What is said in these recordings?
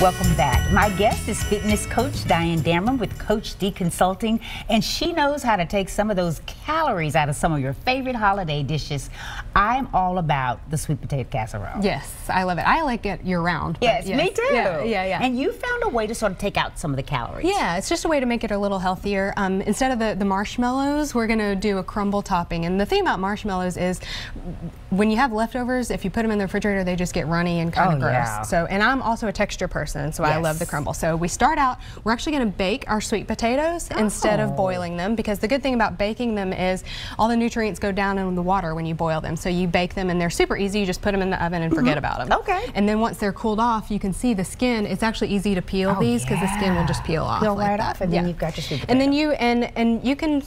Welcome back. My guest is fitness coach Dyan Damron with Coach D Consulting, and she knows how to take some of those calories out of some of your favorite holiday dishes. I'm all about the sweet potato casserole. Yes, I love it. I like it year-round. Yes, me too. Yeah. And you found a way to sort of take out some of the calories. Yeah, it's just a way to make it a little healthier. Instead of the marshmallows, we're going to do a crumble topping. And the thing about marshmallows is when you have leftovers, if you put them in the refrigerator, they just get runny and kind of gross. Yeah. So, and I'm also a texture person, so I love the crumble. So we start out, we're actually going to bake our sweet potatoes instead of boiling them, because the good thing about baking them is all the nutrients go down in the water when you boil them. So you bake them and they're super easy. You just put them in the oven and forget about them. Okay. And then once they're cooled off, you can see the skin. It's actually easy to peel these because the skin will just peel off. Peel like right that. off, and then you've got your sweet potato. And then you and you can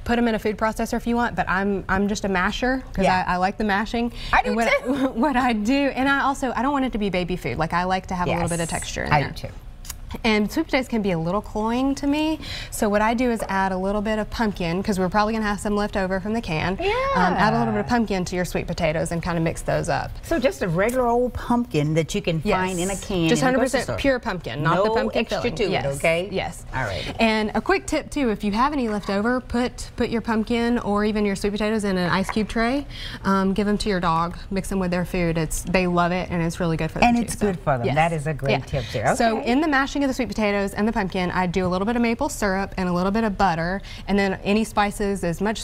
put them in a food processor if you want, but I'm just a masher because I like the mashing. I do too. What I do, and I don't want it to be baby food. Like I like to have a little bit of texture in there. I do too. And sweet potatoes can be a little cloying to me, so what I do is add a little bit of pumpkin, because we're probably going to have some left over from the can. Add a little bit of pumpkin to your sweet potatoes and kind of mix those up. So just a regular old pumpkin that you can find in a can. Just 100% pure pumpkin, not the pumpkin extra filling. to it, okay? Yes. All right. And a quick tip too, if you have any left over, put your pumpkin or even your sweet potatoes in an ice cube tray. Give them to your dog. Mix them with their food. They love it, and it's really good for them. And it's good for them. That is a great tip too. Okay. So in the mashing of the sweet potatoes and the pumpkin, I do a little bit of maple syrup and a little bit of butter, and then any spices, as much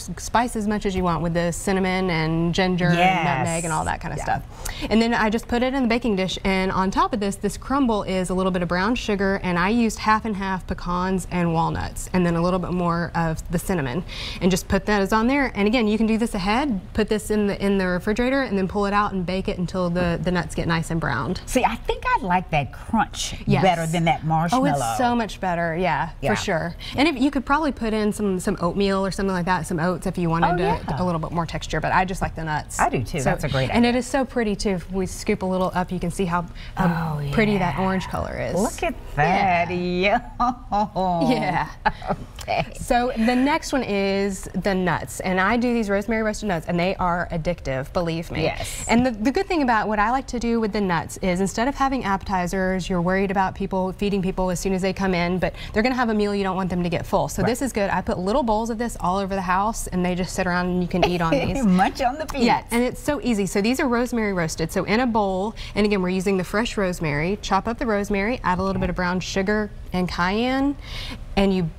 as you want, with the cinnamon and ginger and nutmeg and all that kind of stuff. And then I just put it in the baking dish, and on top of this crumble is a little bit of brown sugar, and I used half and half pecans and walnuts, and then a little bit more of the cinnamon, and just put those on there. And again, you can do this ahead, put this in the refrigerator, and then pull it out and bake it until the nuts get nice and browned. See, I think I like that crunch better than that marshmallow. Oh, it's so much better, for sure. And if you could probably put in some oatmeal or something like that, some oats if you wanted a little bit more texture, but I just like the nuts. I do too. So, that's a great idea. And it is so pretty too. If we scoop a little up, you can see how pretty that orange color is. Look at that. Yeah. Okay. So the next one is the nuts, and I do these rosemary roasted nuts, and they are addictive, believe me. Yes. And the good thing about what I like to do with the nuts is, instead of having appetizers, you're worried about feeding people as soon as they come in, but they're going to have a meal, you don't want them to get full. So this is good. I put little bowls of this all over the house, and they just sit around and you can eat on these. Munch on the peanuts. Yeah, and it's so easy. So these are rosemary roasted. So in a bowl, and again, we're using the fresh rosemary. Chop up the rosemary, add a little bit of brown sugar and cayenne, and you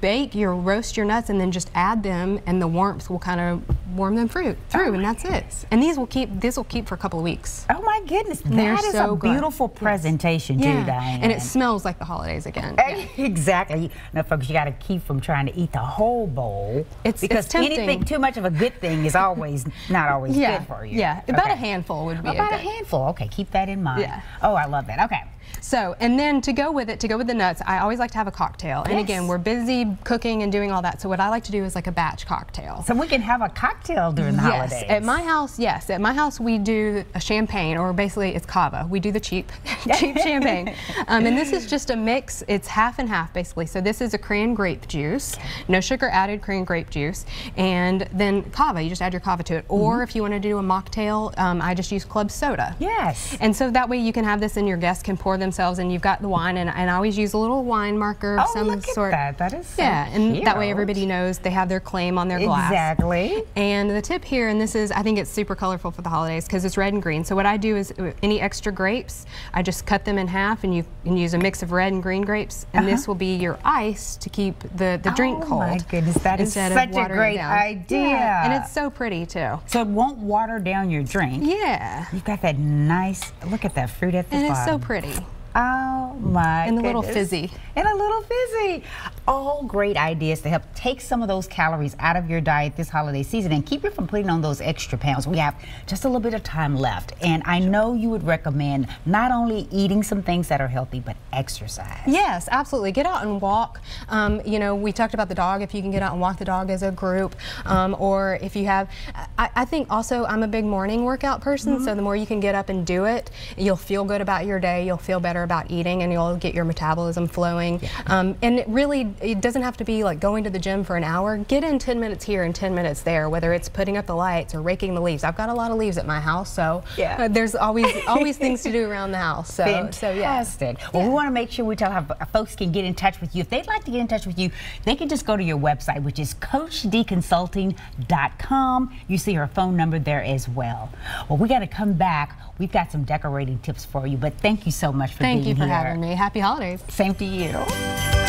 roast your nuts, and then just add them, and the warmth will kind of warm them through, and that's it. And these will keep for a couple of weeks. Oh my goodness, They're that is so a beautiful presentation too, Diane. And it smells like the holidays again. Exactly. Now, folks, you got to keep from trying to eat the whole bowl, because anything too much of a good thing is always not always good for you. Yeah, about a handful would be about a handful. Okay, keep that in mind. Yeah. Oh, I love that. Okay. So, and then to go with the nuts, I always like to have a cocktail. And again, we're busy cooking and doing all that. So what I like to do is like a batch cocktail. So we can have a cocktail during the holidays. At my house, yes. At my house, we do a champagne, or basically it's cava. We do the cheap champagne. And this is just a mix. It's half and half, basically. So this is a cran grape juice, no sugar added cran grape juice, and then cava. You just add your cava to it. Or if you want to do a mocktail, I just use club soda. Yes. And so that way you can have this, and your guests can pour themselves, and you've got the wine, and I always use a little wine marker of some sort. That is so and cute. That way everybody knows they have their claim on their glass. Exactly. And the tip here, and I think it's super colorful for the holidays because it's red and green. So what I do is, any extra grapes, I just cut them in half, and you can use a mix of red and green grapes, and this will be your ice to keep the drink cold. Oh my goodness, that is such a great idea. Yeah. And it's so pretty too. So it won't water down your drink. Yeah. You've got that nice, look at that fruit at the bottom. And it's so pretty. Oh my goodness. And a little fizzy. And a little fizzy. All great ideas to help take some of those calories out of your diet this holiday season and keep you from putting on those extra pounds. We have just a little bit of time left, and I know you would recommend not only eating some things that are healthy, but exercise. Yes, absolutely. Get out and walk. You know, we talked about the dog. If you can get out and walk the dog as a group, or if you have, I think also I'm a big morning workout person, so the more you can get up and do it, you'll feel good about your day, you'll feel better about eating, and you'll get your metabolism flowing. And it really, it doesn't have to be like going to the gym for an hour. Get in 10 minutes here and 10 minutes there, whether it's putting up the lights or raking the leaves. I've got a lot of leaves at my house, so there's always things to do around the house. So, fantastic. Well, we want to make sure we tell how folks can get in touch with you. If they'd like to get in touch with you, they can just go to your website, which is CoachDConsulting.com. You see her phone number there as well. Well, we got to come back. We've got some decorating tips for you, but thank you so much for being here. Thank you for having me. Happy holidays. Same to you.